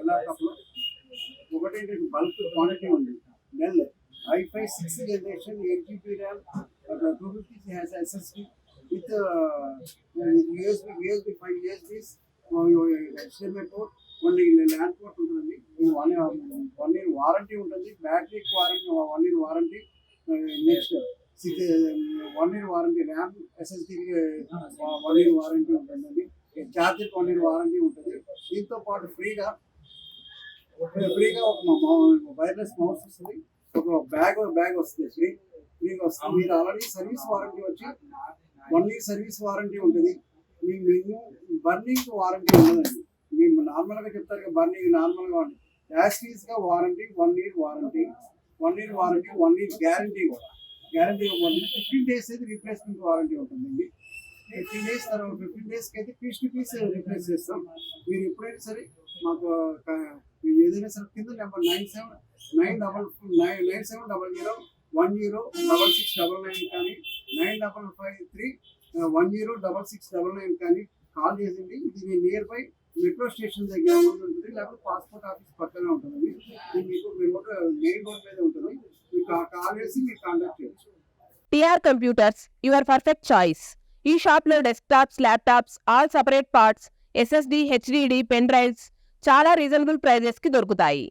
ల్యాప్టాప్లో ఒకటి bulk quantity ఉంది. Dell i5 6th generation 8 GB RAM 250 has SSD with USB 5 USBs HDMI port, కొన్ని LAN port ఉంటుంది. One year warranty ఉంటుంది. బ్యాటరీకి warranty 1 year warranty. Next 1 year warranty RAM SSDకి 1 year warranty ఉంటుందండి. Charger 1 year warranty ఉంటుంది. దీంతో పాటు ఫ్రీగా ఒక వైర్లెస్ మౌస్ వస్తుంది. ఒక బ్యాగ్ వస్తుంది. ఫ్రీగా వస్తుంది. మీరు ఆల్రెడీ సర్వీస్ వారంటీ వచ్చి 1 ఇయర్ సర్వీస్ వారంటీ ఉంటుంది. మీకు బర్నింగ్ వారంటీ ఉండదండి. మేము నార్మల్గా చెప్తారు కదా, బర్నింగ్ నార్మల్గా ఉంది. యాస్టీస్గా warranty 1 year warranty, 1 year warranty, 1 year guarantee కూడా. గ్యారంటీ 15 days అయితే రీప్లేస్మెంట్ వారంటీ ఉంటుందండి. 15 days తర్వాత 15 daysకి అయితే పీస్ టు పీస్ రీప్లేస్ చేస్తాం. మీరు ఎప్పుడైనా సరే మాకు ఏదైనా సరే కింద నెంబర్ 9700 కానీ 9553106699 కానీ కాల్ చేసింది. ఇది నియర్ బై మెట్రో స్టేషన్ దగ్గర ఉంటుంది, లేకపోతే పాస్పోర్ట్ ఆఫీస్ పక్కనే ఉంటుందండి. ఇది మీకు మెయిన్ రోడ్ మీద ఉంటుంది. మీకు కాల్ చేసి మీరు కాంటాక్ట్ చేయొచ్చు. TR Computers, your perfect choice. ఈ షాప్లో desktops, laptops, all separate parts, SSD, HDD, pen drives చాలా రీజనబుల్ ప్రైజెస్కి దొరుకుతాయి.